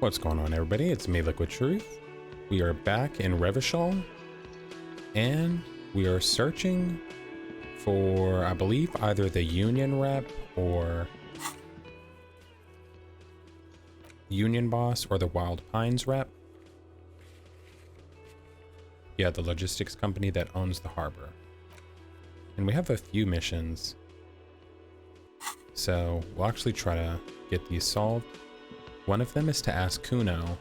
What's going on, everybody? It's me, LiquidTruth. We are back in Revachol, and we are searching for, I believe, either the Union rep or Union boss or the Wild Pines rep. Yeah, the logistics company that owns the harbor. And we have a few missions, so we'll actually try to get these solved. One of them is to ask Kuno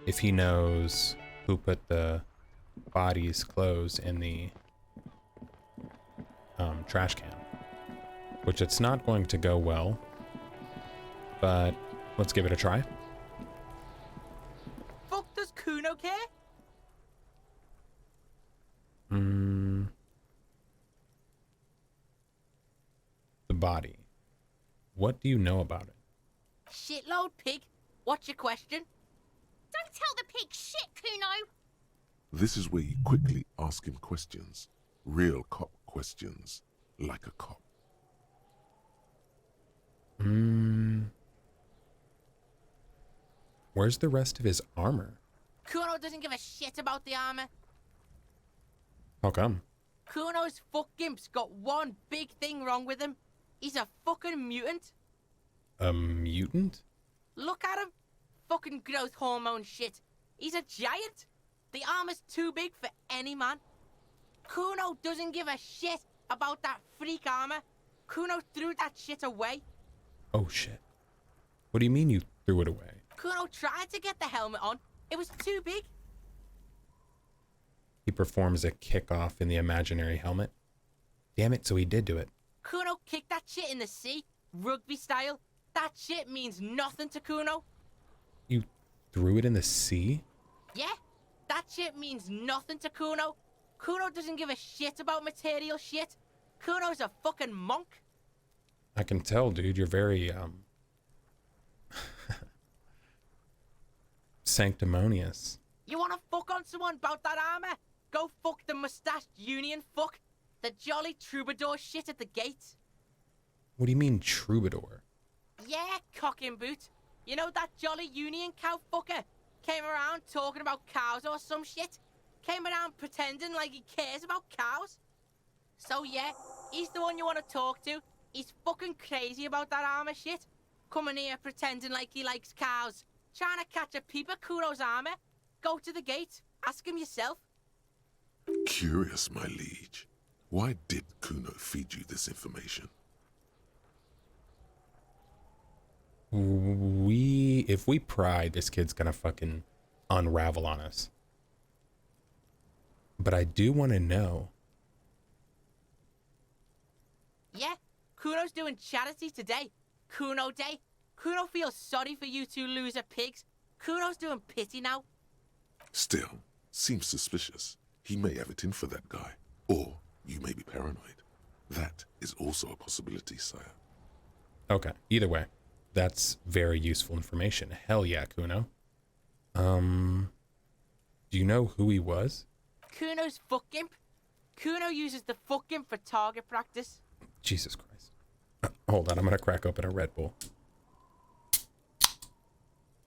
if he knows who put the body's clothes in the trash can, which it's not going to go well, but let's give it a try. Fuck does Kuno care? The body. What do you know about it? Shitload pig. What's your question? Don't tell the pig shit, Kuno! This is where you quickly ask him questions. Real cop questions. Like a cop. Where's the rest of his armor? Kuno doesn't give a shit about the armor. How come? Kuno's fuck gimp's got one big thing wrong with him. He's a fucking mutant. A mutant? Look at him. Fucking growth hormone shit. He's a giant. The armor's too big for any man. Kuno doesn't give a shit about that freak armor. Kuno threw that shit away. Oh shit. What do you mean you threw it away? Kuno tried to get the helmet on. It was too big. He performs a kickoff in the imaginary helmet. Damn it, so he did do it. Kuno kicked that shit in the sea, rugby style. That shit means nothing to Kuno. You threw it in the sea? Yeah, that shit means nothing to Kuno. Kuno doesn't give a shit about material shit. Kuno's a fucking monk. I can tell, dude. You're very, sanctimonious. You wanna fuck on someone about that armor? Go fuck the mustached Union fuck. The jolly troubadour shit at the gate. What do you mean, troubadour? Yeah, cock and boot. You know that jolly Union cow fucker? Came around talking about cows or some shit. Came around pretending like he cares about cows. So yeah, he's the one you want to talk to. He's fucking crazy about that armor shit. Coming here pretending like he likes cows. Trying to catch a peep at Kuno's armor. Go to the gate. Ask him yourself. Curious, my liege. Why did Kuno feed you this information? If we pry, this kid's gonna fucking unravel on us. But I do want to know. Yeah, Kuno's doing charity today. Kuno Day. Kuno feels sorry for you two loser pigs. Kuno's doing pity now. Still, seems suspicious. He may have it in for that guy. Or you may be paranoid. That is also a possibility, sire. Okay, either way. That's very useful information. Hell yeah, Kuno. Do you know who he was? Kuno's fuck gimp. Kuno uses the fuck gimp for target practice. Jesus Christ. Hold on, I'm gonna crack open a Red Bull.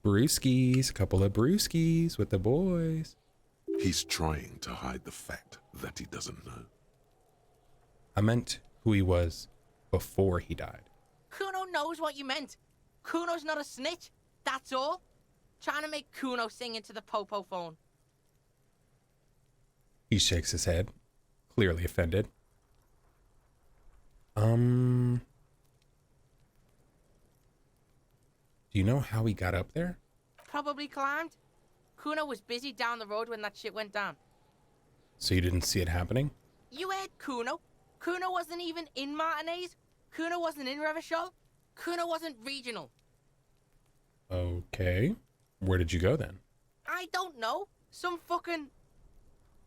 Brewskis, a couple of brewskis with the boys. He's trying to hide the fact that he doesn't know. I meant who he was before he died. Kuno knows what you meant. Kuno's not a snitch. That's all. Trying to make Kuno sing into the popo phone. He shakes his head, clearly offended. Do you know how he got up there? Probably climbed. Kuno was busy down the road when that shit went down. So you didn't see it happening? You heard Kuno. Kuno wasn't even in Martinez. Kuno wasn't in Revachol. Kuno wasn't regional. Okay. Where did you go then? I don't know. Some fucking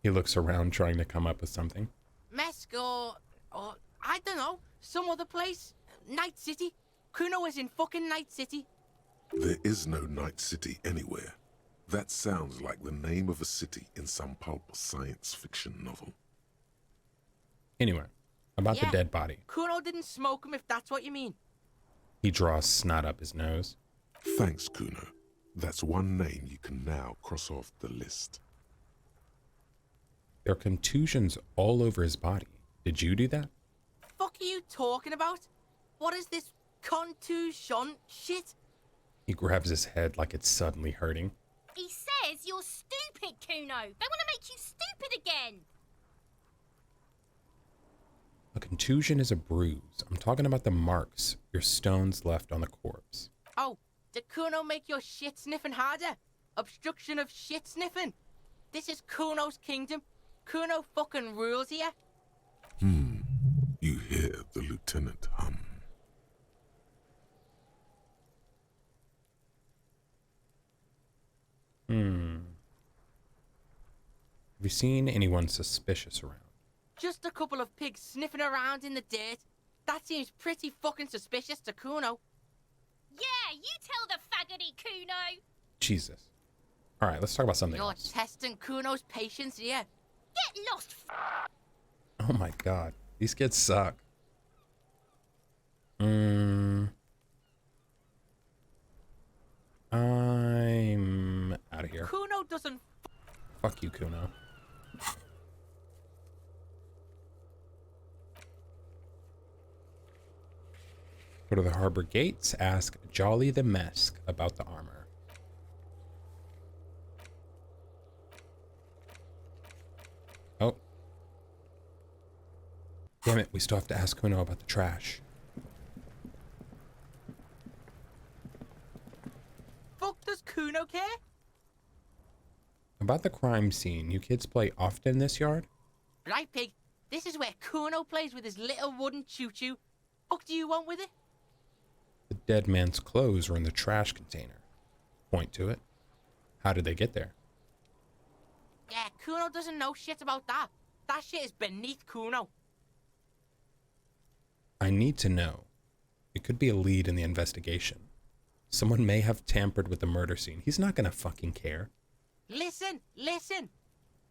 He looks around trying to come up with something. Mesk or I don't know. Some other place. Night City. Kuno was in fucking Night City. There is no Night City anywhere. That sounds like the name of a city in some pulp science fiction novel. Anyway, about Yeah. the dead body. Kuno didn't smoke him if that's what you mean. He draws snot up his nose. Thanks, Kuno. That's one name you can now cross off the list. There are contusions all over his body. Did you do that? Fuck are you talking about? What is this contusion shit? He grabs his head like it's suddenly hurting. He says you're stupid, Kuno. They want to make you stupid again. A contusion is a bruise. I'm talking about the marks your stones left on the corpse. Oh, did Kuno make your shit sniffing harder? Obstruction of shit sniffing? This is Kuno's kingdom. Kuno fucking rules here. You hear the lieutenant hum. Have you seen anyone suspicious around? Just a couple of pigs sniffing around in the dirt. That seems pretty fucking suspicious to Kuno. Yeah, you tell the faggoty, Kuno. Jesus. All right, let's talk about something You're else. testing Kuno's patience here. Get lost, Oh my god. These kids suck. I'm out of here. Kuno doesn't. Fuck you, Kuno. Go to the harbor gates, ask Jolly the Mesk about the armor. Oh. Damn it, we still have to ask Kuno about the trash. Fuck does Kuno care? About the crime scene, you kids play often in this yard? Right, pig. This is where Kuno plays with his little wooden choo-choo. Fuck do you want with it? The dead man's clothes were in the trash container. Point to it. How did they get there? Yeah, Kuno doesn't know shit about that. That shit is beneath Kuno. I need to know. It could be a lead in the investigation. Someone may have tampered with the murder scene. He's not gonna fucking care. Listen.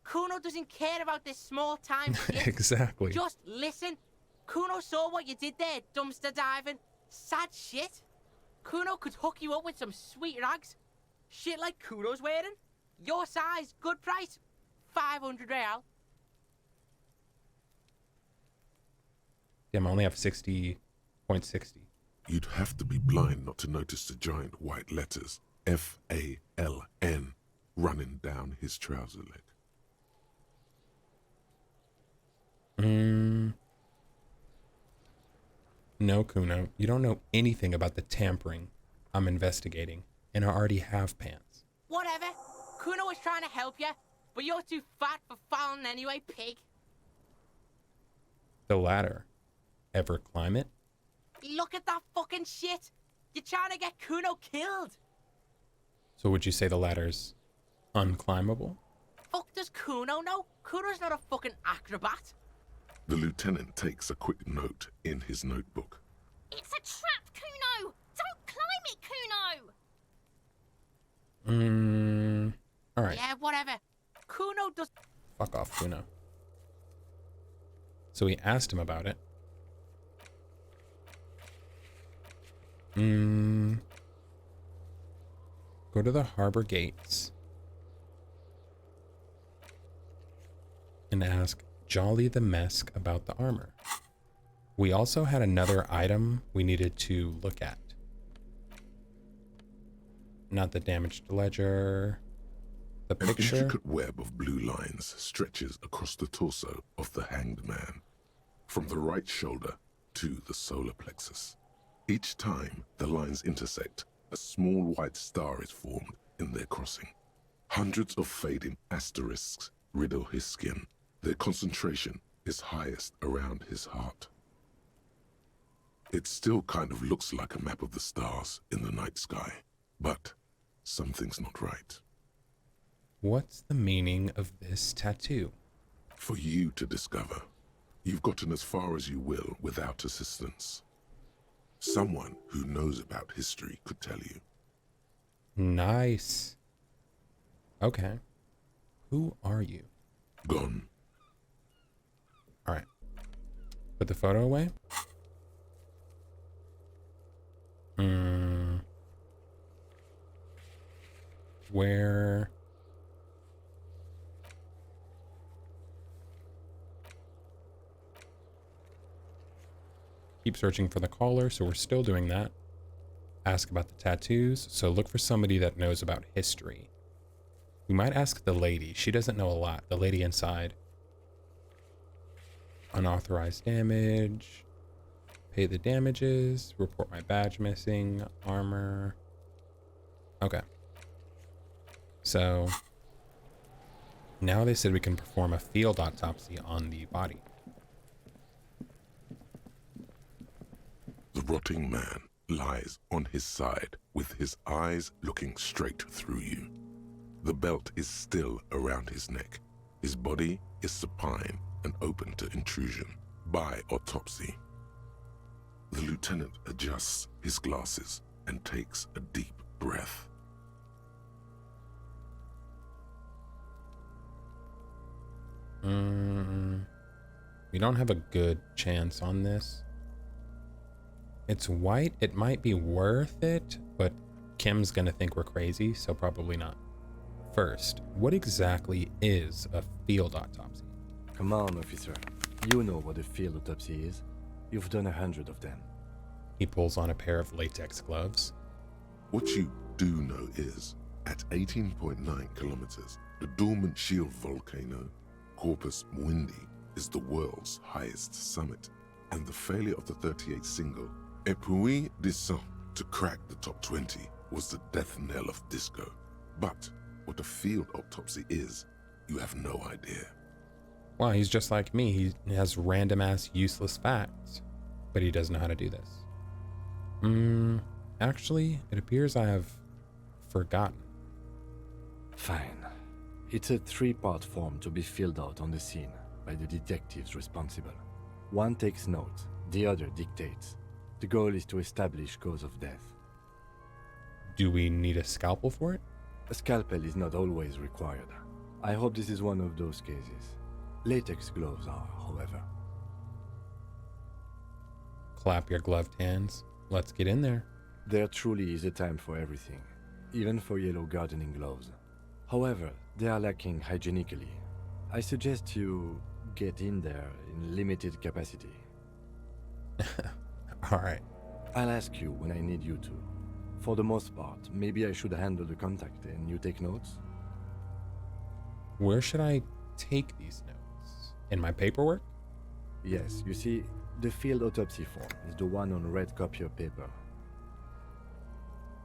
Kuno doesn't care about this small-time shit. Exactly. Just listen. Kuno saw what you did there, dumpster diving. Sad shit. Kuno could hook you up with some sweet rags. Shit like Kuno's wearing. Your size, good price. 500 real. Damn, I only have 60.60. You'd have to be blind not to notice the giant white letters FALN running down his trouser leg. No, Kuno, you don't know anything about the tampering I'm investigating, and I already have pants. Whatever. Kuno was trying to help you, but you're too fat for falling anyway, pig. The ladder. Ever climb it? Look at that fucking shit. You're trying to get Kuno killed. So would you say the ladder's unclimbable? Fuck does Kuno know? Kuno's not a fucking acrobat. The lieutenant takes a quick note in his notebook. It's a trap, Kuno. Don't climb it, Kuno. Alright. Yeah, whatever. Kuno does. Fuck off, Kuno. So we asked him about it. Go to the harbor gates and ask Jolly the Mesk about the armor. We also had another item we needed to look at. Not the damaged ledger. The An picture. intricate web of blue lines stretches across the torso of the hanged man, from the right shoulder to the solar plexus. Each time the lines intersect, a small white star is formed in their crossing. Hundreds of fading asterisks riddle his skin. Their concentration is highest around his heart. It still kind of looks like a map of the stars in the night sky, but something's not right. What's the meaning of this tattoo? For you to discover. You've gotten as far as you will without assistance. Someone who knows about history could tell you. Nice. Okay. Who are you? Gone. All right. Put the photo away. Where... Keep searching for the caller, so we're still doing that. Ask about the tattoos, so look for somebody that knows about history. We might ask the lady. She doesn't know a lot. The lady inside. Unauthorized damage. Pay the damages. Report my badge missing. Armor. Okay. So now they said we can perform a field autopsy on the body. The rotting man lies on his side with his eyes looking straight through you. The belt is still around his neck. His body is supine and open to intrusion by autopsy. The lieutenant adjusts his glasses and takes a deep breath. We don't have a good chance on this. It's white. It might be worth it, but Kim's gonna think we're crazy, so probably not. First, what exactly is a field autopsy? Come on, officer. You know what a field autopsy is. You've done 100 of them. He pulls on a pair of latex gloves. What you do know is, at 18.9 kilometers, the dormant shield volcano, Corpus Muindi, is the world's highest summit, and the failure of the 38 single, Epui Descent, to crack the top 20 was the death knell of disco. But what a field autopsy is, you have no idea. Wow, he's just like me. He has random ass useless facts, but he doesn't know how to do this. Actually, it appears I have forgotten. Fine. It's a 3-part form to be filled out on the scene by the detectives responsible. One takes notes, the other dictates. The goal is to establish cause of death. Do we need a scalpel for it? A scalpel is not always required. I hope this is one of those cases. Latex gloves are, however. Clap your gloved hands. Let's get in there. There truly is a time for everything, even for yellow gardening gloves. However, they are lacking hygienically. I suggest you get in there in limited capacity. All right. I'll ask you when I need you to. For the most part, maybe I should handle the contact and you take notes? Where should I take these notes? In my paperwork? Yes, you see, the field autopsy form is the one on red copier paper.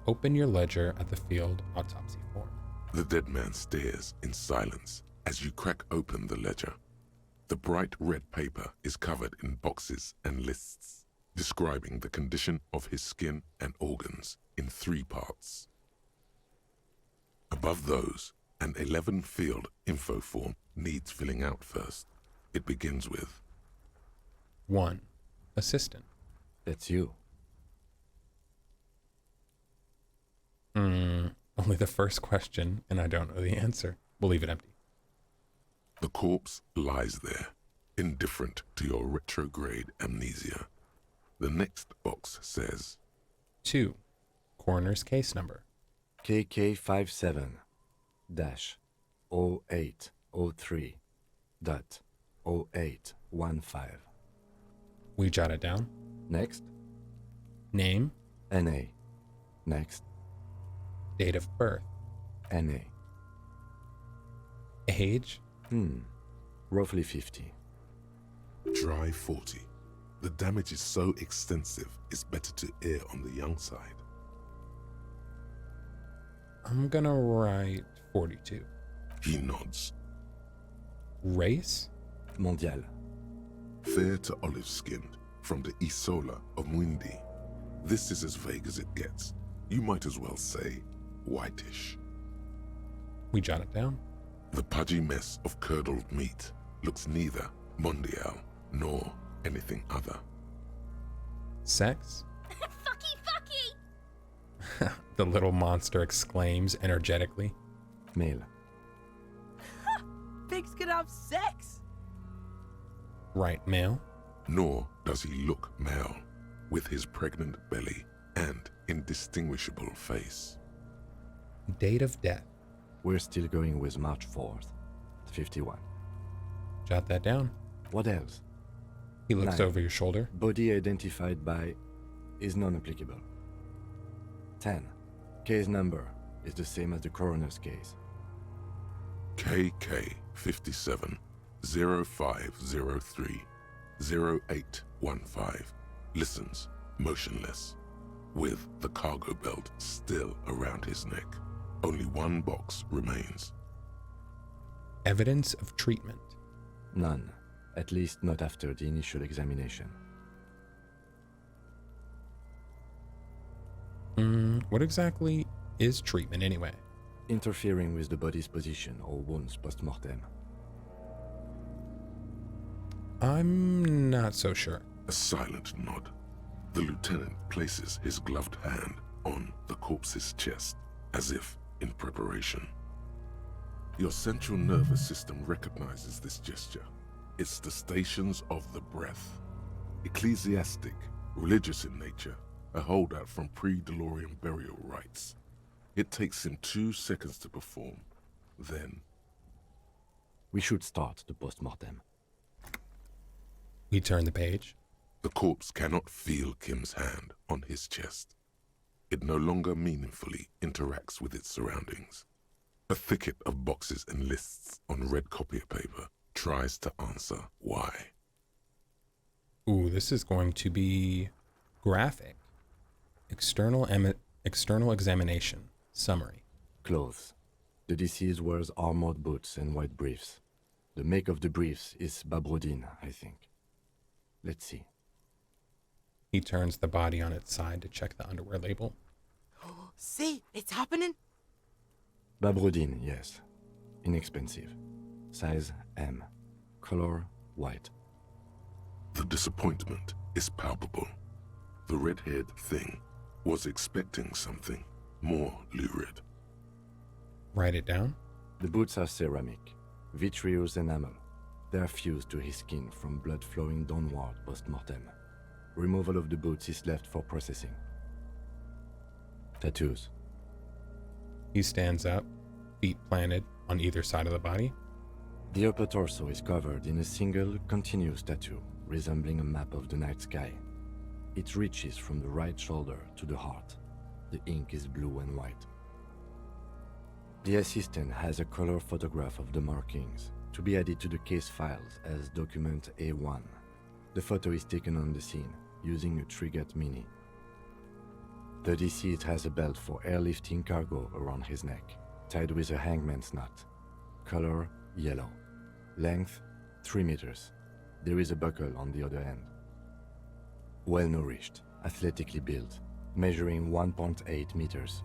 Open your ledger at the field autopsy form. The dead man stares in silence as you crack open the ledger. The bright red paper is covered in boxes and lists, describing the condition of his skin and organs in 3 parts. Above those, an 11-field info form needs filling out first. It begins with 1. Assistant. That's you. Only the first question, and I don't know the answer. We'll leave it empty. the corpse lies there, indifferent to your retrograde amnesia. The next box says 2. Coroner's case number. KK57-0803.0815. We jot it down. Next, Name. NA. Next, Date of birth. NA. Age. Roughly 50. dry 40. The damage is so extensive, it's better to err on the young side. I'm gonna write 42. He nods. Race. Mondial. Fair to olive-skinned, from the Isola of Muindi. This is as vague as it gets. You might as well say whitish. We jot it down. The pudgy mess of curdled meat looks neither mondial nor anything other. Sex. Fucky, fucky! The little monster exclaims energetically. Male. Pigs can have sex! Right male. Nor does he look male, with his pregnant belly and indistinguishable face. Date of death. We're still going with March 4th, 51. Jot that down. What else? He looks 9. over your shoulder. Body identified by is non-applicable. 10. Case number is the same as the coroner's case. KK 57 0503 0815 listens motionless, with the cargo belt still around his neck. Only one box remains. Evidence of treatment. None, at least not after the initial examination. What exactly is treatment anyway? Interfering with the body's position or wounds post-mortem. I'm not so sure. A silent nod. The lieutenant places his gloved hand on the corpse's chest, as if in preparation. Your central nervous system recognizes this gesture. It's the stations of the breath. Ecclesiastic, religious in nature, a holdout from pre-DeLorean burial rites. It takes him 2 seconds to perform. Then, We should start the post-mortem. We turn the page. the corpse cannot feel Kim's hand on his chest. It no longer meaningfully interacts with its surroundings. A thicket of boxes and lists on red copier paper tries to answer why. Ooh, this is going to be graphic. External examination. Summary. Clothes. The deceased wears armored boots and white briefs. The make of the briefs is Babrodine, I think. Let's see. He turns the body on its side to check the underwear label. See, it's happening. Babrodine, yes. Inexpensive. Size M. Color white. The disappointment is palpable. The red-haired thing was expecting something more lurid. Write it down. The boots are ceramic, vitreous enamel. They are fused to his skin from blood flowing downward post-mortem. Removal of the boots is left for processing. Tattoos. He stands up, feet planted on either side of the body. The upper torso is covered in a single continuous tattoo resembling a map of the night sky. It reaches from the right shoulder to the heart. The ink is blue and white. The assistant has a color photograph of the markings to be added to the case files as document A1. The photo is taken on the scene using a Trigat Mini. The deceased has a belt for airlifting cargo around his neck, tied with a hangman's knot. Color yellow. Length 3 meters. There is a buckle on the other end. Well-nourished, athletically built, measuring 1.8 meters.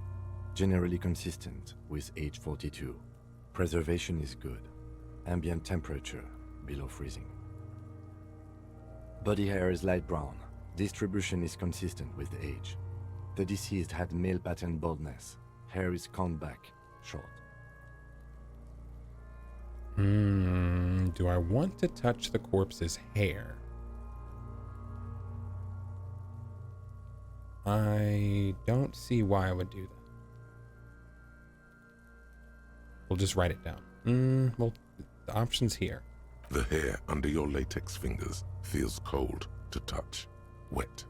Generally consistent with age 42. Preservation is good. Ambient temperature below freezing. Body hair is light brown. Distribution is consistent with age. The deceased had male pattern baldness. Hair is combed back, short. Do I want to touch the corpse's hair? I don't see why I would do that. We'll just write it down. Well, the option's here. The hair under your latex fingers feels cold to touch, wet.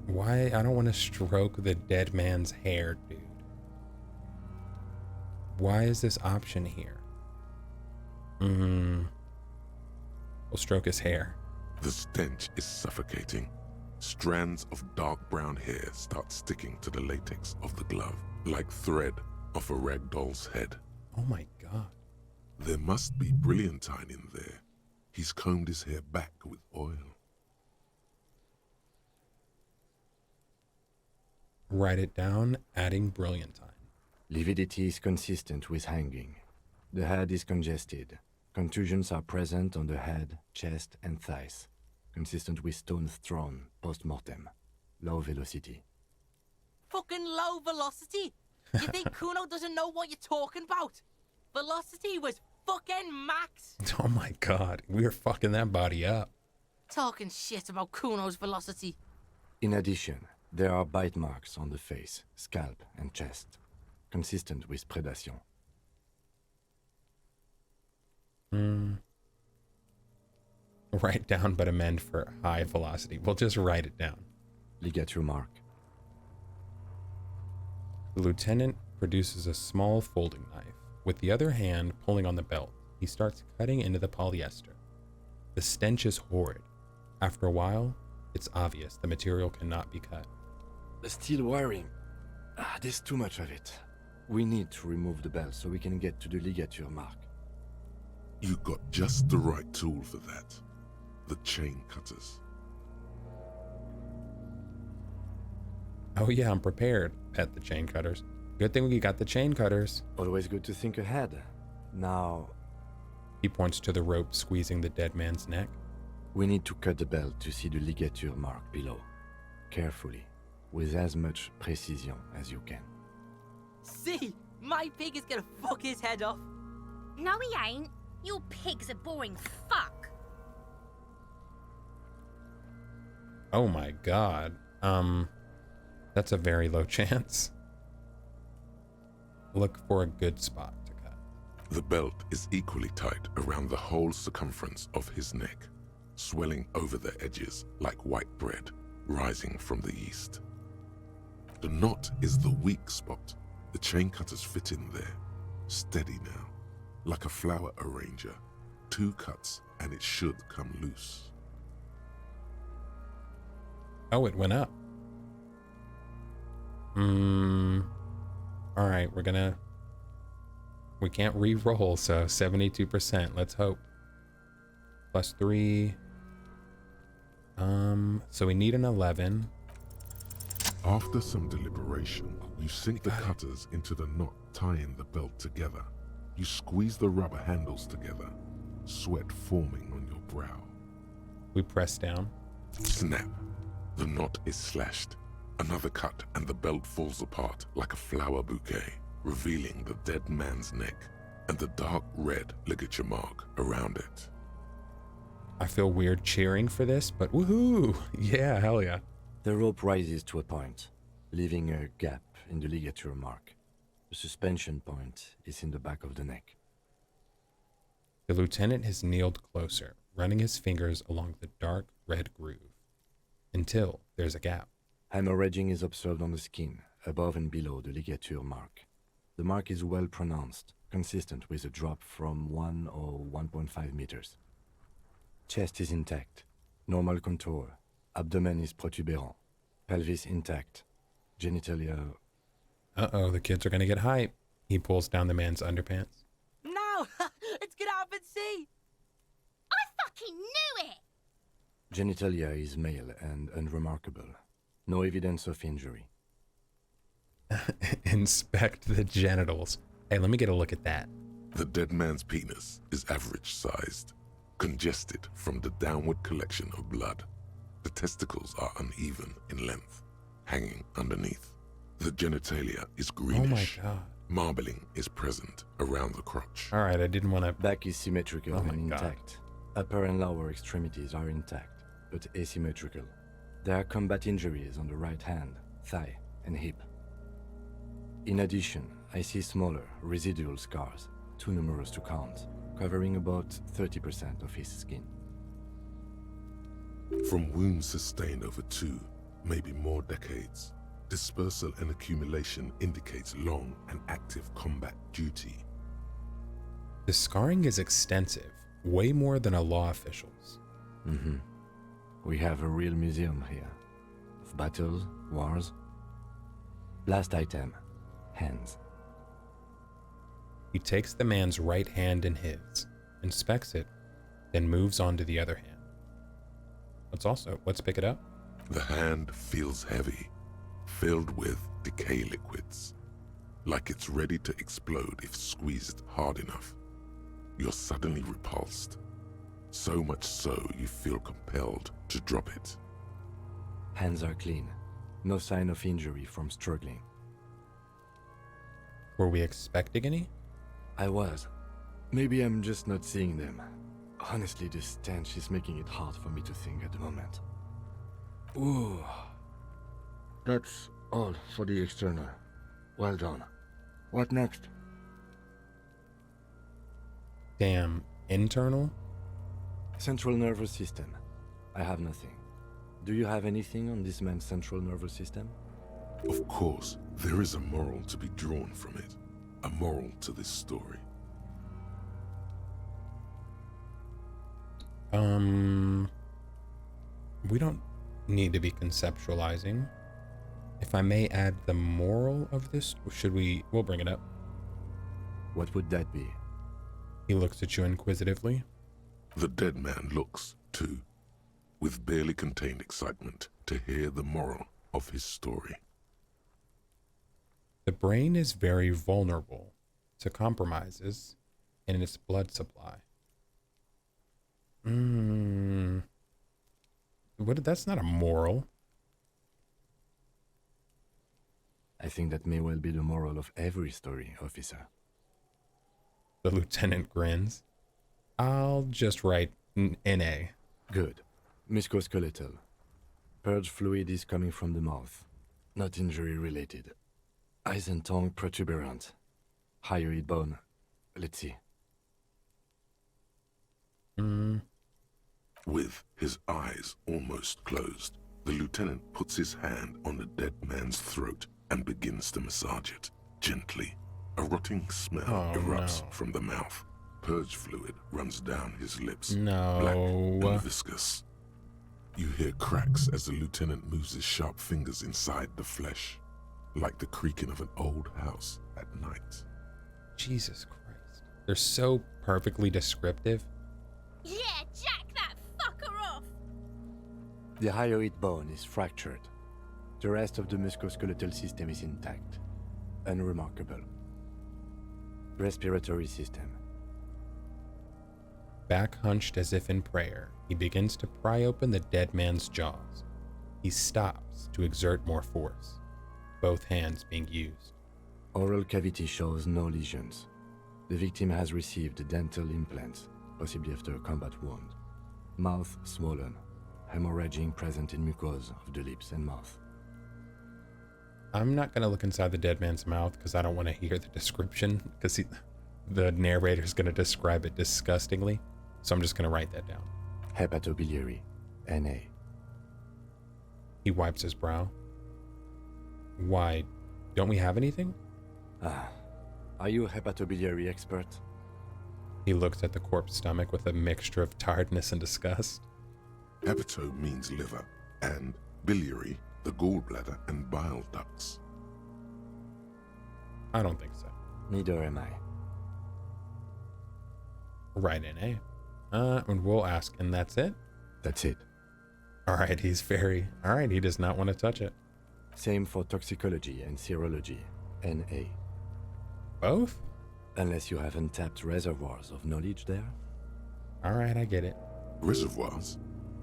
Why? I don't want to stroke the dead man's hair, dude. Why is this option here? We'll stroke his hair. The stench is suffocating. Strands of dark brown hair start sticking to the latex of the glove, like thread off a rag doll's head. Oh my god. There must be brilliantine in there. He's combed his hair back with oil. Write it down, adding brilliantine. Lividity is consistent with hanging. The head is congested. Contusions are present on the head, chest, and thighs. Consistent with stones thrown post-mortem. Low velocity. Fucking low velocity. You think Kuno doesn't know what you're talking about? Velocity was fucking max. Oh my god, we were fucking that body up. Talking shit about Kuno's velocity. In addition, There are bite marks on the face, scalp, and chest, consistent with predation. Write down but amend for high velocity. We'll just write it down. Ligature mark. The lieutenant produces a small folding knife. With the other hand pulling on the belt, he starts cutting into the polyester. The stench is horrid. After a while, it's obvious the material cannot be cut. The steel wiring. There's too much of it. We need to remove the belt so we can get to the ligature mark. You got just the right tool for that. The chain cutters. Oh yeah, I'm prepared at the chain cutters. Good thing we got the chain cutters. Always good to think ahead. Now, He points to the rope squeezing the dead man's neck. we need to cut the belt to see the ligature mark below. Carefully, with as much precision as you can. See, my pig is gonna fuck his head off. No, he ain't. Your pig's a boring fuck. Oh my god. That's a very low chance. Look for a good spot to cut. The belt is equally tight around the whole circumference of his neck, swelling over the edges like white bread rising from the yeast. The knot is the weak spot. The chain cutters fit in there, steady now, like a flower arranger. 2 cuts and it should come loose. Oh, it went up. Alright, we can't re-roll, so 72%. Let's hope. +3. So we need an 11. After some deliberation, you sink the cutters into the knot tying the belt together. You squeeze the rubber handles together, sweat forming on your brow. We press down. Snap. The knot is slashed. Another cut and the belt falls apart like a flower bouquet, revealing the dead man's neck and the dark red ligature mark around it. I feel weird cheering for this, but woohoo! Yeah, hell yeah. The rope rises to a point, leaving a gap in the ligature mark. The suspension point is in the back of the neck. The lieutenant has kneeled closer, running his fingers along the dark red groove, until there's a gap. Hemorrhaging is observed on the skin, above and below the ligature mark. The mark is well pronounced, consistent with a drop from 1 or 1.5 meters. Chest is intact, normal contour. Abdomen is protuberant, pelvis intact, genitalia. Uh-oh, the kids are gonna get hype. He pulls down the man's underpants. No, it's gonna happen, see? I fucking knew it! Genitalia is male and unremarkable. No evidence of injury. Inspect the genitals. Hey, let me get a look at that. The dead man's penis is average sized, congested from the downward collection of blood. The testicles are uneven in length, hanging underneath. The genitalia is greenish. Oh my god. Marbling is present around the crotch. Alright, I didn't want to... Back is symmetrical Oh my and God. intact. Upper and lower extremities are intact, but asymmetrical. There are combat injuries on the right hand, thigh, and hip. In addition, I see smaller, residual scars, too numerous to count, covering about 30% of his skin. From wounds sustained over 2, maybe more decades, dispersal and accumulation indicates long and active combat duty. The scarring is extensive, way more than a law official's. We have a real museum here. Of battles, wars. Last item, hands. He takes the man's right hand in his, inspects it, then moves on to the other hand. Let's pick it up. The hand feels heavy, filled with decay liquids, like it's ready to explode if squeezed hard enough. You're suddenly repulsed, so much so you feel compelled to drop it. Hands are clean. No sign of injury from struggling. Were we expecting any? I was. Maybe I'm just not seeing them. Honestly, this stench is making it hard for me to think at the moment. Ooh. That's all for the external. Well done. What next? Damn, internal? Central nervous system. I have nothing. Do you have anything on this man's central nervous system? Of course, there is a moral to be drawn from it. A moral to this story. We don't need to be conceptualizing. If I may add the moral of this, we'll bring it up. What would that be? He looks at you inquisitively. The dead man looks, too, with barely contained excitement to hear the moral of his story. The brain is very vulnerable to compromises in its blood supply. That's not a moral. I think that may well be the moral of every story, officer. The lieutenant grins. I'll just write NA. Good. Musculoskeletal. Purge fluid is coming from the mouth. Not injury related. Eyes and tongue protuberant. Hyoid bone. Let's see. With his eyes almost closed, the lieutenant puts his hand on the dead man's throat and begins to massage it, gently. A rotting smell erupts from the mouth. Purge fluid runs down his lips, black and viscous. You hear cracks as the lieutenant moves his sharp fingers inside the flesh, like the creaking of an old house at night. Jesus Christ. They're so perfectly descriptive. Yeah, jack that fucker off! The hyoid bone is fractured. The rest of the musculoskeletal system is intact. Unremarkable. Respiratory system. Back hunched as if in prayer, he begins to pry open the dead man's jaws. He stops to exert more force, both hands being used. Oral cavity shows no lesions. The victim has received dental implants, possibly after a combat wound. Mouth swollen, hemorrhaging present in mucosa of the lips and mouth. I'm not going to look inside the dead man's mouth because I don't want to hear the description, because the narrator's going to describe it disgustingly. So I'm just going to write that down. Hepatobiliary, NA. He wipes his brow. Why, don't we have anything? Are you a hepatobiliary expert? He looks at the corpse stomach with a mixture of tiredness and disgust. Hepato means liver, and biliary, the gallbladder and bile ducts. I don't think so. Neither am I. Right in, eh? And we'll ask, and that's it? That's it. Alright, he does not want to touch it. Same for toxicology and serology, NA. Both? Unless you have untapped reservoirs of knowledge there. Alright, I get it. Reservoirs?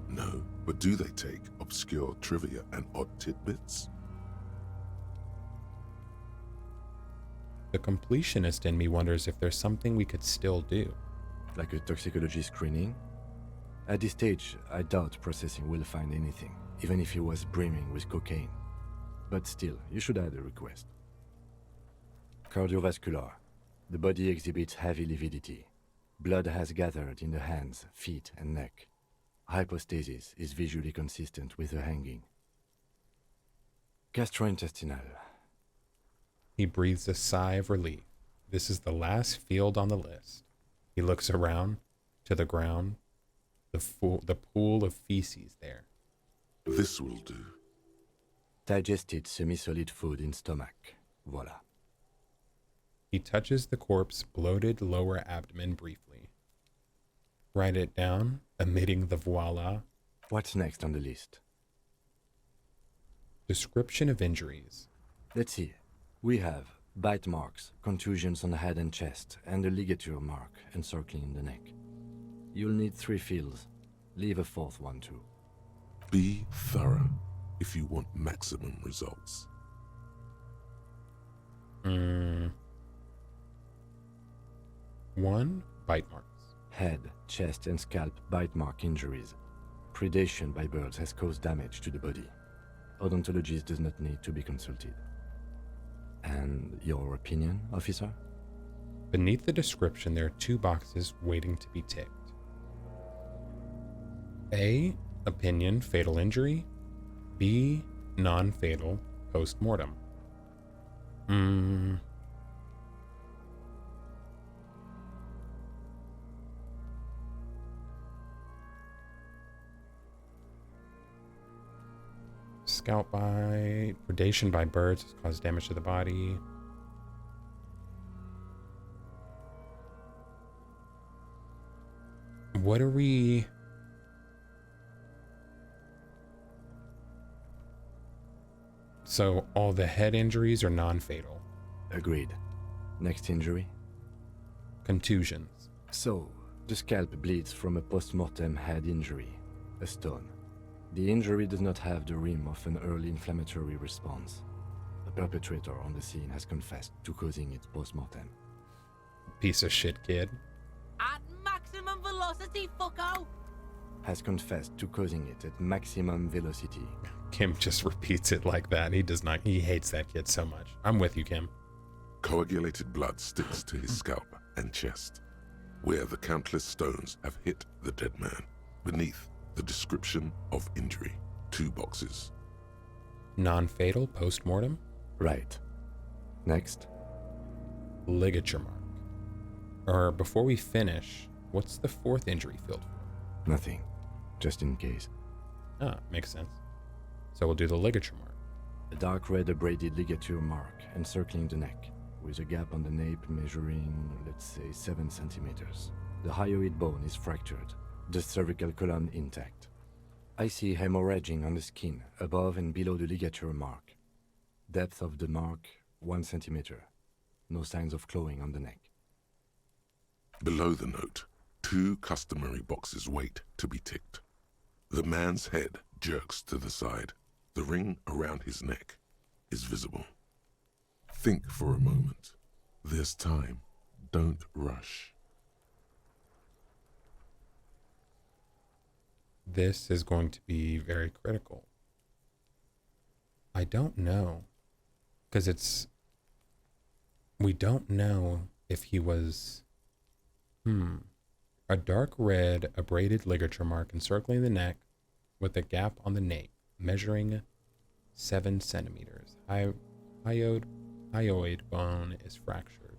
No, but do they take obscure trivia and odd tidbits? The completionist in me wonders if there's something we could still do. Like a toxicology screening? At this stage, I doubt processing will find anything, even if he was brimming with cocaine. But still, you should add a request. Cardiovascular. The body exhibits heavy lividity. Blood has gathered in the hands, feet, and neck. Hypostasis is visually consistent with the hanging. Gastrointestinal. He breathes a sigh of relief. This is the last field on the list. He looks around, to the ground, the pool of feces there. This will do. Digested semi-solid food in stomach. Voila. He touches the corpse's bloated lower abdomen briefly. Write it down, emitting the voila. What's next on the list? Description of injuries. Let's see. We have bite marks, contusions on the head and chest, and a ligature mark encircling the neck. You'll need 3 fields. Leave a 4th one too. Be thorough if you want maximum results. 1. Bite marks. Head, chest, and scalp bite mark injuries. Predation by birds has caused damage to the body. odontologist does not need to be consulted. And your opinion, officer? Beneath the description, there are 2 boxes waiting to be ticked. A. Opinion, fatal injury. B. Non-fatal, post-mortem. Scalp bite, predation by birds has caused damage to the body. What are we... So all the head injuries are non-fatal. Agreed. Next injury? Contusions. So, the scalp bleeds from a post-mortem head injury, a stone. The injury does not have the rim of an early inflammatory response. The perpetrator on the scene has confessed to causing it post-mortem. Piece of shit kid. At maximum velocity, fucko! Has confessed to causing it at maximum velocity. Kim just repeats it like that. He hates that kid so much. I'm with you, Kim. Coagulated blood sticks to his scalp and chest, where the countless stones have hit the dead man. Beneath the description of injury, 2 boxes. Non-fatal, post-mortem. Right. Next. Ligature mark. Or before we finish, what's the 4th injury field for? Nothing. Just in case. Ah, makes sense. So we'll do the ligature mark. A dark red abraded ligature mark encircling the neck, with a gap on the nape measuring, let's say, 7 centimeters. The hyoid bone is fractured, the cervical column intact. I see hemorrhaging on the skin, above and below the ligature mark. Depth of the mark, 1 centimeter. No signs of clawing on the neck. Below the note, 2 customary boxes wait to be ticked. The man's head jerks to the side. The ring around his neck is visible. Think for a moment. There's time. Don't rush. This is going to be very critical. I don't know. Because we don't know if he was... A dark red abraded ligature mark encircling the neck with a gap on the nape, measuring 7 centimeters. Hyoid bone is fractured.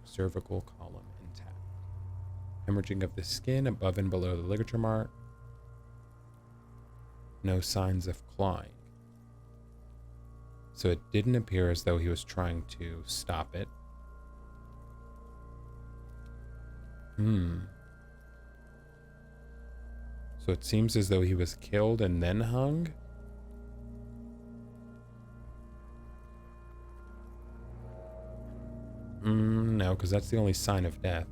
Cervical column intact. Hemorrhaging of the skin above and below the ligature mark. No signs of clawing. So it didn't appear as though he was trying to stop it. So it seems as though he was killed and then hung? No, because that's the only sign of death.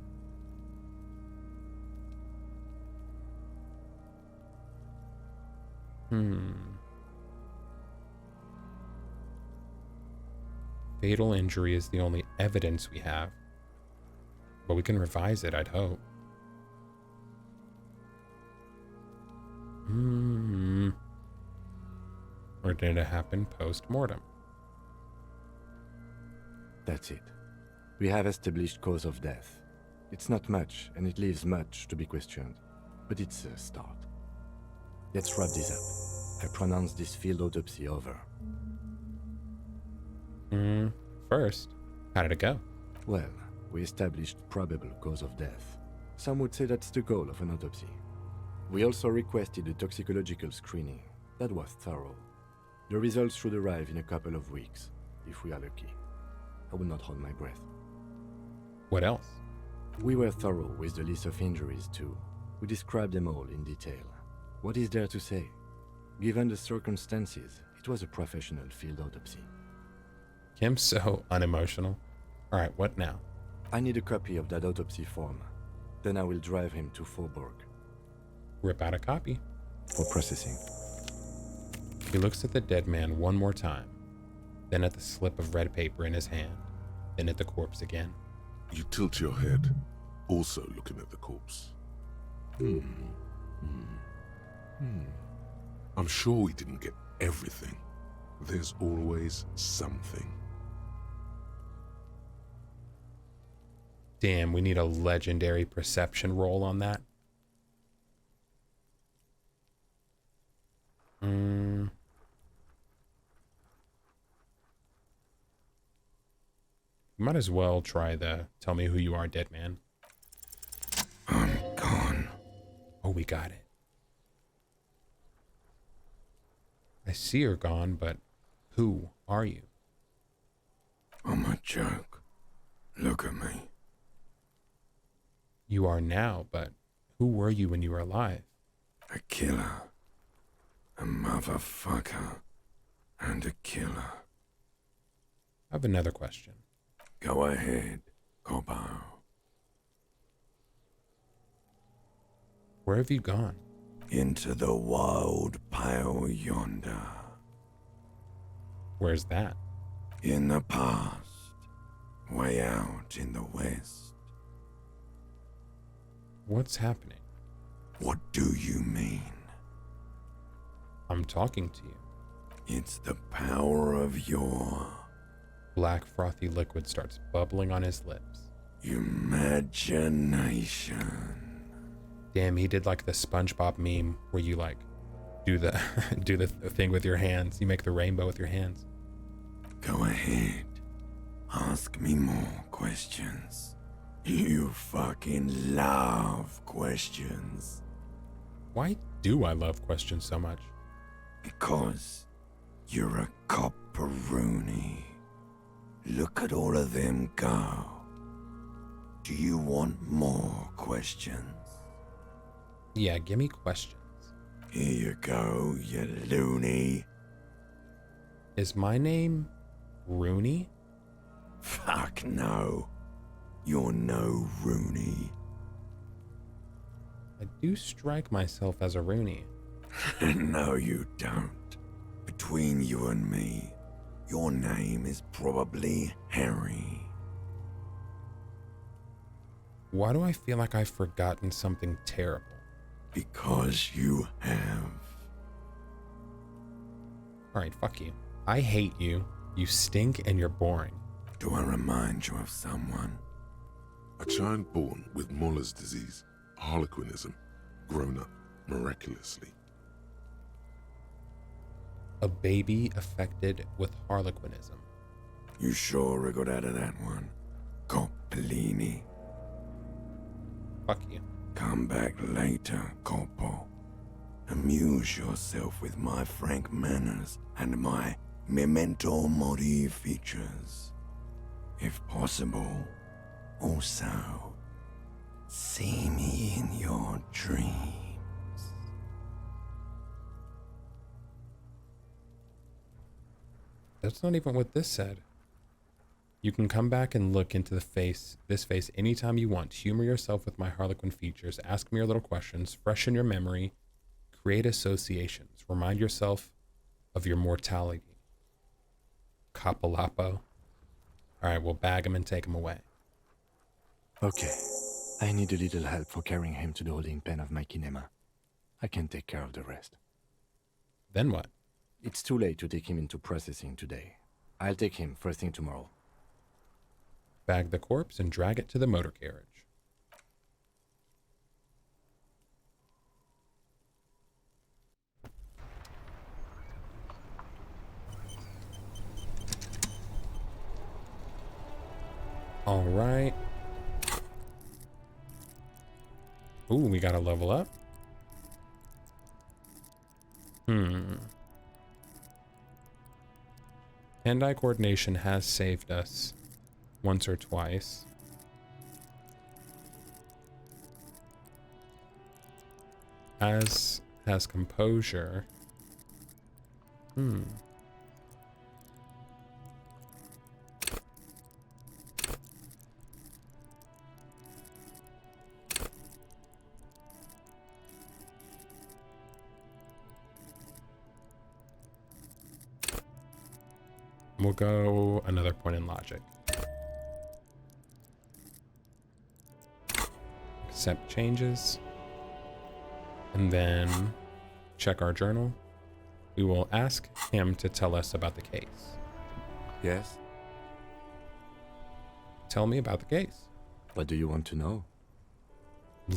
Fatal injury is the only evidence we have. But we can revise it, I'd hope. Or did it happen post-mortem? That's it. We have established cause of death. It's not much, and it leaves much to be questioned. But it's a start. Let's wrap this up. I pronounce this field autopsy over. First, how did it go? Well, we established probable cause of death. Some would say that's the goal of an autopsy. We also requested a toxicological screening. That was thorough. The results should arrive in a couple of weeks, if we are lucky. I will not hold my breath. What else? We were thorough with the list of injuries too. We described them all in detail. What is there to say? Given the circumstances, it was a professional field autopsy. Kim's so unemotional. Alright, what now? I need a copy of that autopsy form. Then I will drive him to Faubourg. Rip out a copy. For processing. He looks at the dead man one more time, then at the slip of red paper in his hand, then at the corpse again. You tilt your head, also looking at the corpse. I'm sure we didn't get everything, There's always something. Damn, we need a legendary perception roll on that. Might as well try the tell me who you are, dead man. I'm gone. Oh, we got it. I see you're gone, but who are you? I'm a joke. Look at me. You are now, but who were you when you were alive? A killer. A motherfucker. And a killer. I have another question. Go ahead, Cobbo. Where have you gone? Into the wild pale yonder. Where's that? In the past. Way out in the west. What's happening? What do you mean? I'm talking to you. It's the power of your Black frothy liquid starts bubbling on his lips. imagination. Damn, he did like the SpongeBob meme where you like do the do the thing with your hands. You make the rainbow with your hands. Go ahead. Ask me more questions. You fucking love questions. Why do I love questions so much? Because you're a copperoonie. Look at all of them go. Do you want more questions? Yeah, give me questions. Here you go, you loony. Is my name Rooney? Fuck no. You're no Rooney. I do strike myself as a Rooney. No, you don't. Between you and me, your name is probably Harry. Why do I feel like I've forgotten something terrible? Because you have. Alright, fuck you. I hate you. You stink and you're boring. Do I remind you of someone? A child born with Muller's disease, harlequinism, grown up miraculously. A baby affected with harlequinism. You sure wriggled out of that one? Coppellini. Fuck you. Come back later, Corpo. Amuse yourself with my frank manners and my memento mori features. If possible, also, see me in your dreams. That's not even what this said. You can come back and look into this face anytime you want. Humor yourself with my harlequin features. Ask me your little questions. Freshen your memory. Create associations. Remind yourself of your mortality. Capolapo. Alright, we'll bag him and take him away. Okay. I need a little help for carrying him to the holding pen of my kinema. I can take care of the rest. Then what? It's too late to take him into processing today. I'll take him first thing tomorrow. Bag the corpse and drag it to the motor carriage. All right. Ooh, we got to level up. Hand-eye coordination has saved us once or twice. As has composure. We'll go another point in logic. Accept changes. And then check our journal. we will ask him to tell us about the case. Yes? Tell me about the case. What do you want to know?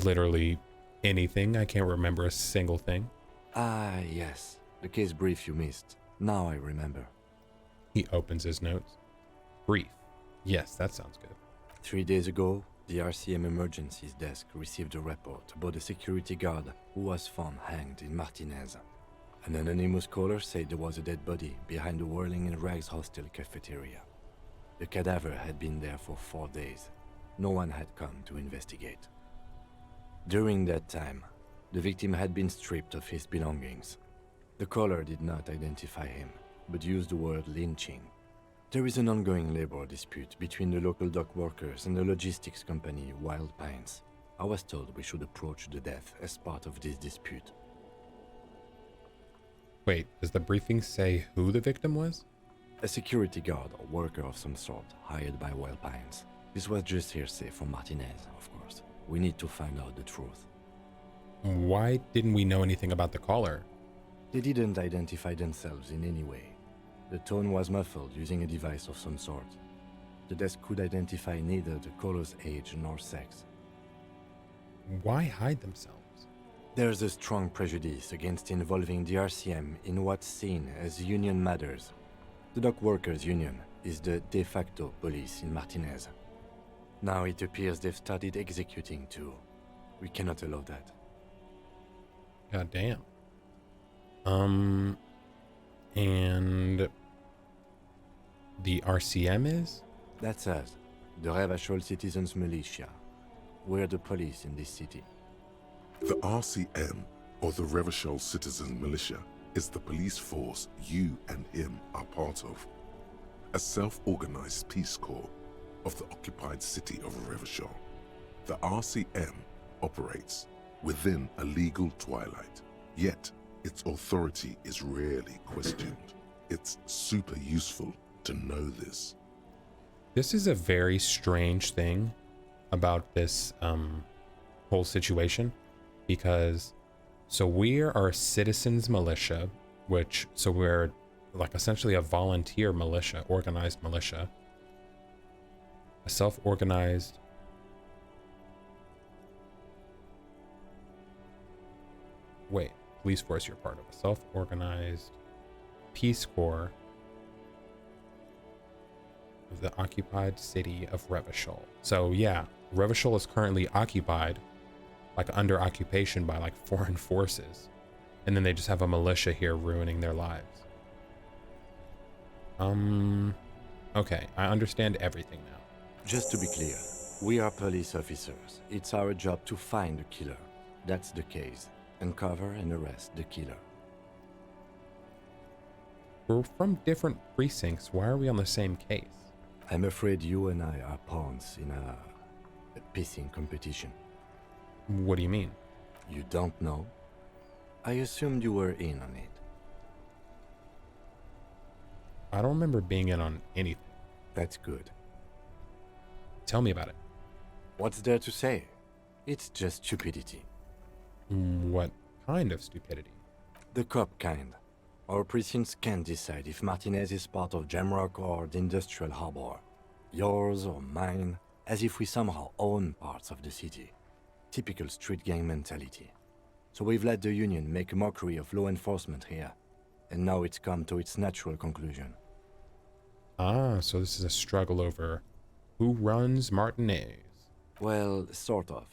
Literally anything. I can't remember a single thing. Ah, yes. The case brief you missed. Now I remember. He opens his notes. Brief. Yes, that sounds good. 3 days ago, the RCM emergencies desk received a report about a security guard who was found hanged in Martinez. An anonymous caller said there was a dead body behind the Whirling in Rags hostel cafeteria. The cadaver had been there for 4 days. No one had come to investigate. During that time, the victim had been stripped of his belongings. The caller did not identify him, but used the word lynching. There is an ongoing labor dispute between the local dock workers and the logistics company Wild Pines. I was told we should approach the death as part of this dispute. Wait, does the briefing say who the victim was? A security guard or worker of some sort hired by Wild Pines. This was just hearsay from Martinez, of course. We need to find out the truth. Why didn't we know anything about the caller? They didn't identify themselves in any way. The tone was muffled using a device of some sort. The desk could identify neither the caller's age nor sex. Why hide themselves? There's a strong prejudice against involving the RCM in what's seen as union matters. The dock workers' union is the de facto police in Martinez. Now it appears they've started executing too. We cannot allow that. God damn. And the RCM is? That's us, the Revachol Citizens Militia. We're the police in this city. The RCM, or the Revachol Citizens Militia, is the police force you and him are part of. A self-organized peace corps of the occupied city of Revachol. The RCM operates within a legal twilight, yet its authority is rarely questioned. It's super useful to know this. This is a very strange thing about this whole situation, because so we are a citizens militia, so we're like essentially a volunteer militia, organized militia, a self-organized police force. You're part of a self-organized peace corps of the occupied city of Revachol. So yeah, Revachol is currently occupied, like under occupation by like foreign forces, and then they just have a militia here ruining their lives. Okay, I understand everything now. Just to be clear, we are police officers. It's our job to find the killer. That's the case. Uncover and arrest the killer. We're from different precincts. Why are we on the same case? I'm afraid you and I are pawns in a pissing competition. What do you mean? You don't know? I assumed you were in on it. I don't remember being in on anything. That's good. Tell me about it. What's there to say? It's just stupidity. What kind of stupidity? The cop kind. Our precincts can't decide if Martinez is part of Jamrock or the Industrial Harbor. Yours or mine, as if we somehow own parts of the city. Typical street gang mentality. So we've let the Union make a mockery of law enforcement here. And now it's come to its natural conclusion. Ah, so this is a struggle over who runs Martinez. Well, sort of.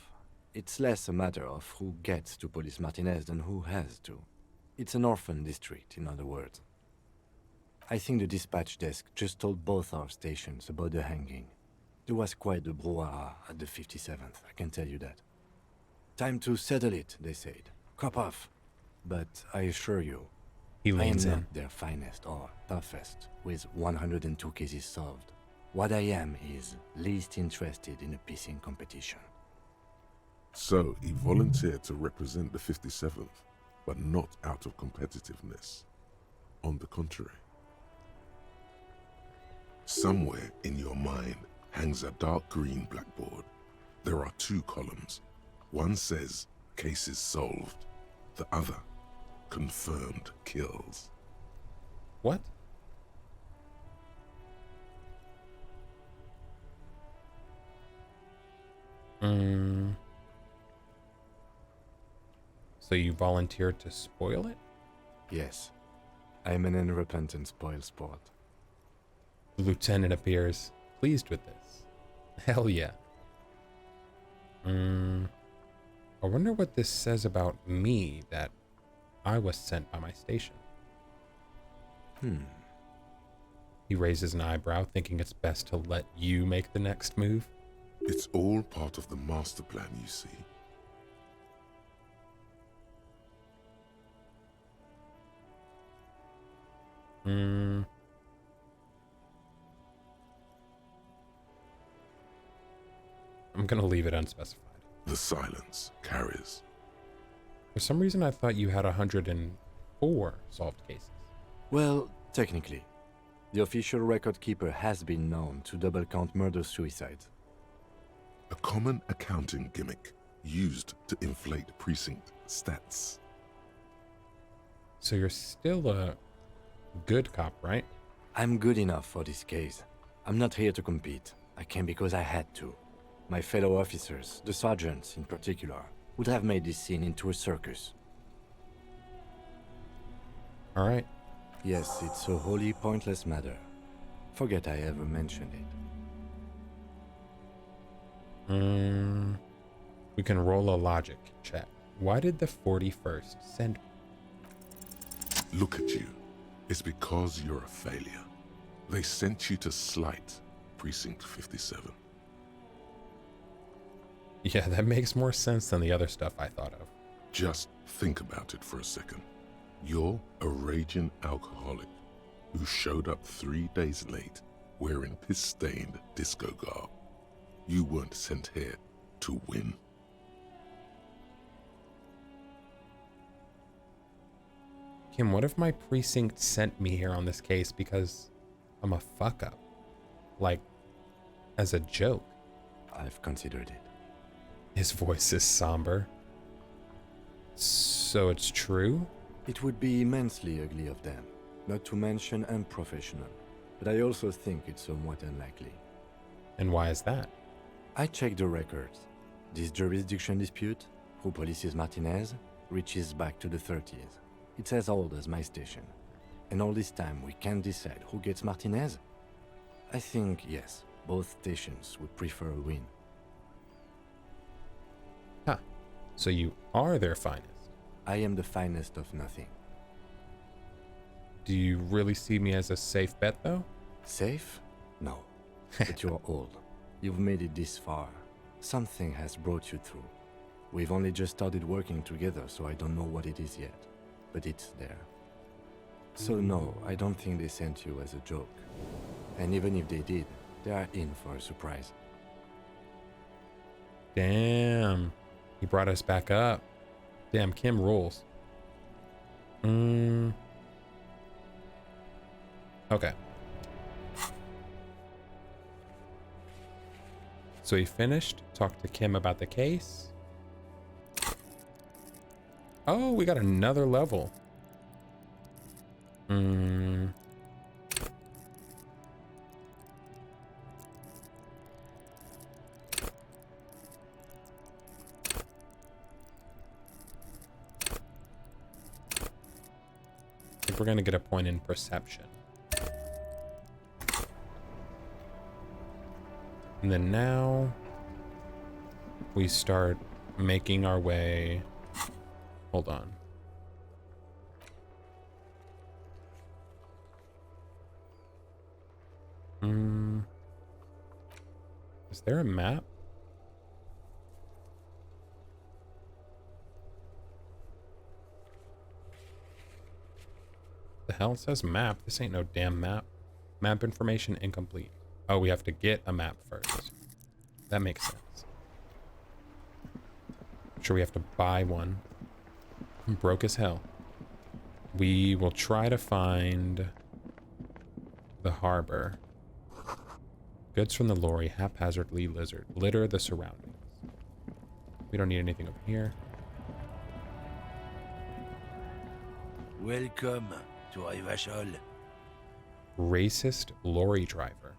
It's less a matter of who gets to police Martinez than who has to. It's an orphan district, in other words. I think the dispatch desk just told both our stations about the hanging. There was quite the brouhaha at the 57th, I can tell you that. Time to settle it, they said. Cop off. But I assure you, He I am leans in. not their finest or toughest, with 102 cases solved. What I am is least interested in a pissing competition. So he volunteered to represent the 57th, but not out of competitiveness. On the contrary. Somewhere in your mind hangs a dark green blackboard. There are 2 columns. One says, cases solved. The other, confirmed kills. What? So you volunteered to spoil it? Yes. I'm an unrepentant spoil sport. The lieutenant appears pleased with this. Hell yeah. I wonder what this says about me that I was sent by my station. He raises an eyebrow, thinking it's best to let you make the next move. It's all part of the master plan, you see. I'm gonna leave it unspecified. The silence carries. For some reason, I thought you had 104 solved cases. Well, technically. The official record keeper has been known to double count murder-suicides. A common accounting gimmick used to inflate precinct stats. So you're still a good cop, right? I'm good enough for this case. I'm not here to compete. I came because I had to. My fellow officers, the sergeants in particular, would have made this scene into a circus. All right. Yes, it's a wholly pointless matter. Forget I ever mentioned it. We can roll a logic check. Why did the 41st send me? Look at you. It's because you're a failure. They sent you to slight Precinct 57. Yeah, that makes more sense than the other stuff I thought of. Just think about it for a second. You're a raging alcoholic who showed up 3 days late wearing piss-stained disco garb. You weren't sent here to win. Kim, what if my precinct sent me here on this case because I'm a fuck-up? Like, as a joke? I've considered it. His voice is somber. So it's true? It would be immensely ugly of them, not to mention unprofessional. But I also think it's somewhat unlikely. And why is that? I checked the records. This jurisdiction dispute, who polices Martinez, reaches back to the 30s. It's as old as my station. And all this time we can't decide who gets Martinez? I think, yes, both stations would prefer a win. Huh. So you are their finest. I am the finest of nothing. Do you really see me as a safe bet, though? Safe? No. But you're old. You've made it this far. Something has brought you through. We've only just started working together, so I don't know what it is yet. But it's there. So no, I don't think they sent you as a joke. And even if they did, they are in for a surprise. Damn. He brought us back up. Damn, Kim rules. Okay. So he finished, talked to Kim about the case. Oh, we got another level. I think we're gonna get a point in perception. And then now we start making our way. Hold on. Is there a map? The hell, it says map. This ain't no damn map. Map information incomplete. Oh, we have to get a map first. That makes sense. I'm sure we have to buy one. I'm broke as hell. We will try to find the harbor. Goods from the lorry haphazardly litter the surroundings. We don't need anything over here. Welcome to Rivachol. Racist lorry driver.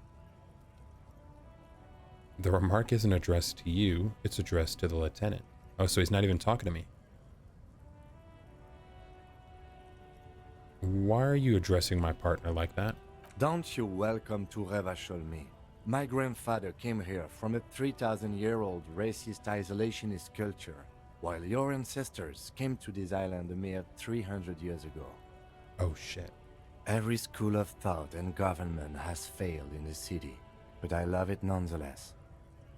The remark isn't addressed to you, it's addressed to the lieutenant. Oh, so he's not even talking to me. Why are you addressing my partner like that? Don't you welcome to Revachol me. My grandfather came here from a 3,000-year-old racist isolationist culture, while your ancestors came to this island a mere 300 years ago. Oh shit. Every school of thought and government has failed in the city, but I love it nonetheless.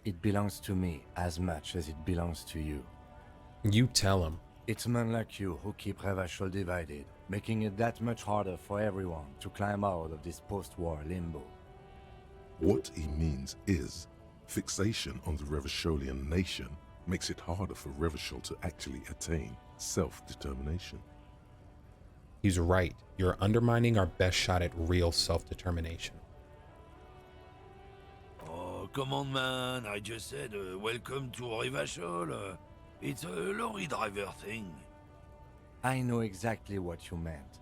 It belongs to me as much as it belongs to you. You tell him. It's men like you who keep Revachol divided, making it that much harder for everyone to climb out of this post-war limbo. What he means is, fixation on the Revacholian nation makes it harder for Revachol to actually attain self-determination. He's right. You're undermining our best shot at real self-determination. Oh, come on, man. I just said, welcome to Revachol. It's a lorry driver thing. I know exactly what you meant.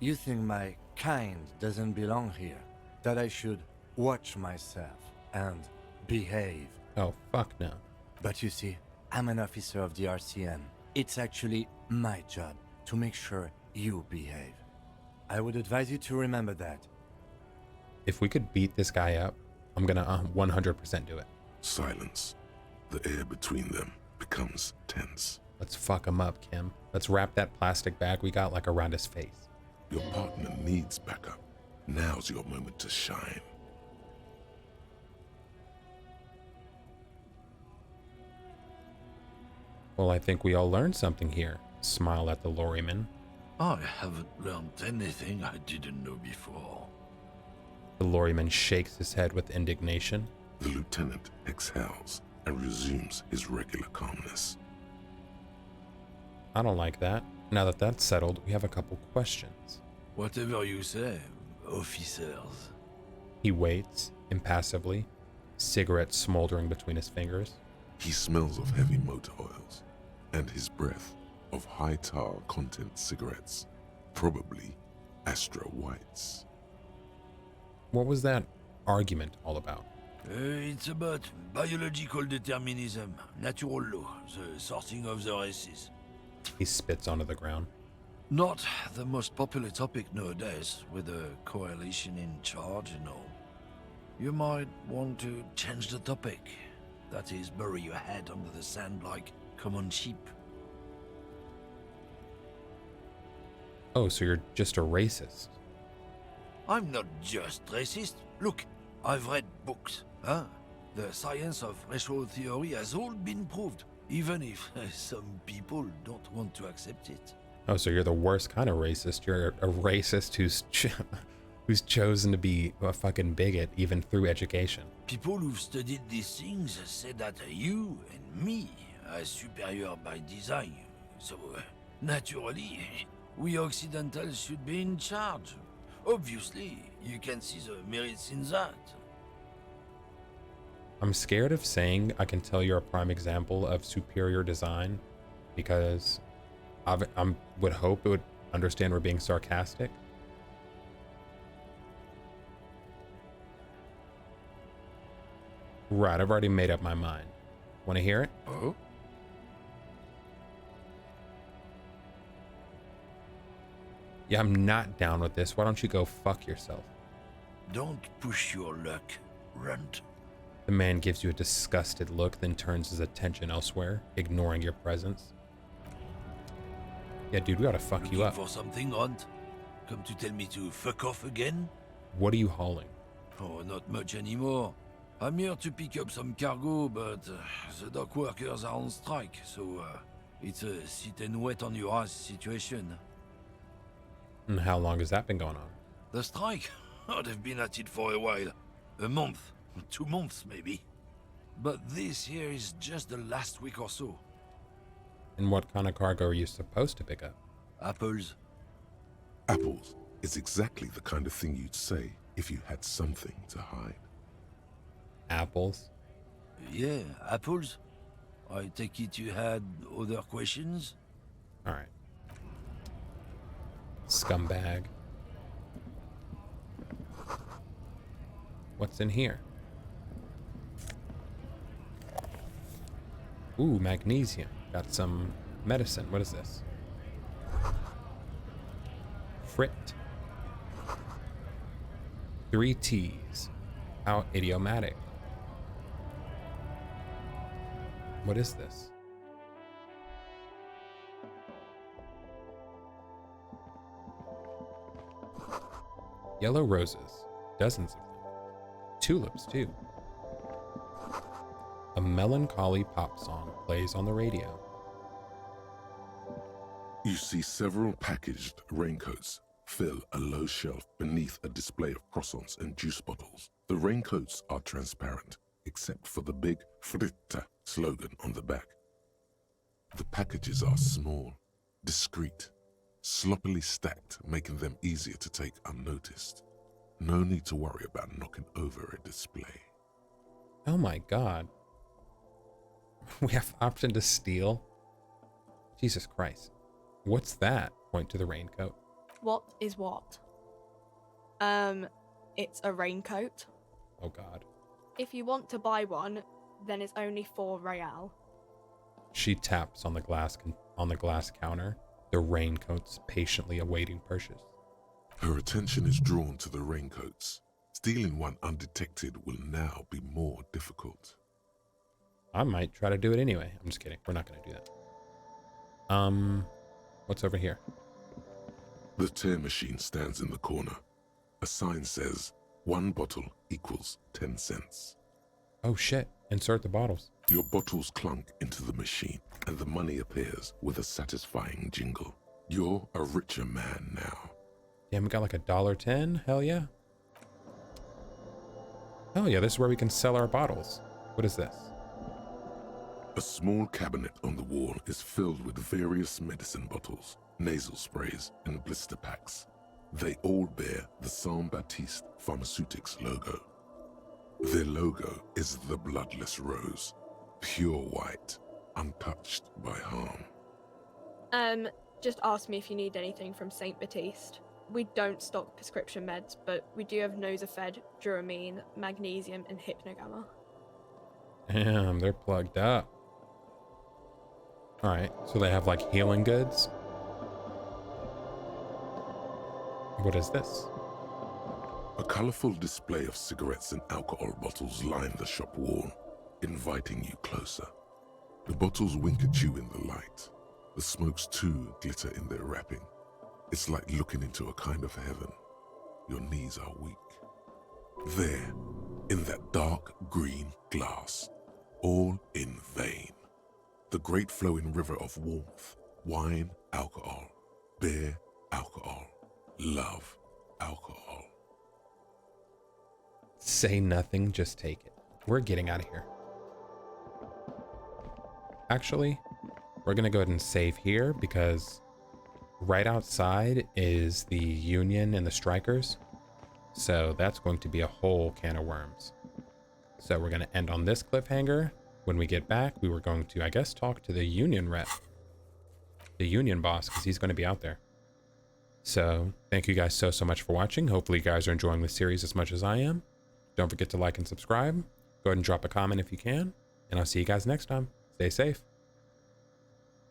You think my kind doesn't belong here, that I should watch myself and behave. Oh, fuck no. But you see, I'm an officer of the RCM. It's actually my job to make sure you behave. I would advise you to remember that. If we could beat this guy up, I'm gonna 100% do it. Silence. The air between them becomes tense. Let's fuck him up, Kim. Let's wrap that plastic bag we got like around his face. Your partner needs backup. Now's your moment to shine. Well, I think we all learned something here. Smile at the lorryman. I haven't learned anything I didn't know before. The lorryman shakes his head with indignation. The lieutenant exhales and resumes his regular calmness. I don't like that. Now that that's settled, we have a couple questions. Whatever you say, officers. He waits, impassively, cigarette smoldering between his fingers. He smells of heavy motor oils and his breath of high tar content cigarettes, probably Astra Whites. What was that argument all about? It's about biological determinism, natural law, the sorting of the races. He spits onto the ground. Not the most popular topic nowadays, with the coalition in charge and all. You might want to change the topic. That is, bury your head under the sand like common sheep. Oh, so you're just a racist. I'm not just racist. Look, I've read books. Huh? The science of racial theory has all been proved, even if some people don't want to accept it. Oh, so you're the worst kind of racist. You're a racist who's chosen to be a fucking bigot even through education. People who've studied these things say that you and me are superior by design. So, naturally, we Occidentals should be in charge. Obviously, you can see the merits in that. I'm scared of saying I can tell you're a prime example of superior design because I would hope it would understand we're being sarcastic. Right, I've already made up my mind. Want to hear it? Oh? Yeah, I'm not down with this. Why don't you go fuck yourself? Don't push your luck, runt. The man gives you a disgusted look, then turns his attention elsewhere, ignoring your presence. Yeah, dude, we gotta fuck you Looking up. for something, runt? Come to tell me to fuck off again? What are you hauling? Oh, not much anymore. I'm here to pick up some cargo, but the dock workers are on strike, so it's a sit and wait on your ass situation. And how long has that been going on? The strike? Oh, they've been at it for a while. A month, 2 months maybe. But this here is just the last week or so. And what kind of cargo are you supposed to pick up? Apples. Apples is exactly the kind of thing you'd say if you had something to hide. Apples? Yeah, apples. I take it you had other questions? Alright. Scumbag. What's in here? Ooh, magnesium. Got some medicine. What is this? Frit. 3 T's. How idiomatic. What is this? Yellow roses. Dozens of them. Tulips, too. A melancholy pop song plays on the radio. You see several packaged raincoats fill a low shelf beneath a display of croissants and juice bottles. The raincoats are transparent, except for the big Fritta slogan on the back. The packages are small, discreet, sloppily stacked, making them easier to take unnoticed. No need to worry about knocking over a display. Oh my god. We have option to steal? Jesus Christ. What's that? Point to the raincoat. What is what? It's a raincoat. Oh god. If you want to buy one, then it's only 4 real. She taps on the glass counter, the raincoats patiently awaiting purchase. Her attention is drawn to the raincoats. Stealing one undetected will now be more difficult. I might try to do it anyway. I'm just kidding. We're not going to do that. What's over here? The tear machine stands in the corner. A sign says, 1 bottle equals 10 cents. Oh shit. Insert the bottles. Your bottles clunk into the machine, and the money appears with a satisfying jingle. You're a richer man now. Damn, we got like $1.10? Hell yeah. Hell yeah, this is where we can sell our bottles. What is this? A small cabinet on the wall is filled with various medicine bottles, nasal sprays, and blister packs. They all bear the Saint Baptiste Pharmaceutics logo. Their logo is the bloodless rose, pure white, untouched by harm. Just ask me if you need anything from Saint Baptiste. We don't stock prescription meds, but we do have Nosafed, Duramine, Magnesium, and Hypnogamma. Damn, they're plugged up. Alright, so they have like healing goods. What is this? A colorful display of cigarettes and alcohol bottles line the shop wall, inviting you closer. The bottles wink at you in the light. The smokes too glitter in their wrapping. It's like looking into a kind of heaven. Your knees are weak. There, in that dark green glass, all in vain. The great flowing river of warmth, wine, alcohol, beer, alcohol, love, alcohol. Say nothing, just take it. We're getting out of here. Actually, we're gonna go ahead and save here because right outside is the Union and the Strikers. So that's going to be a whole can of worms. So we're gonna end on this cliffhanger. When we get back, we were going to, I guess, talk to the Union rep. The Union boss, because he's going to be out there. So, thank you guys so much for watching. Hopefully you guys are enjoying the series as much as I am. Don't forget to like and subscribe. Go ahead and drop a comment if you can. And I'll see you guys next time. Stay safe.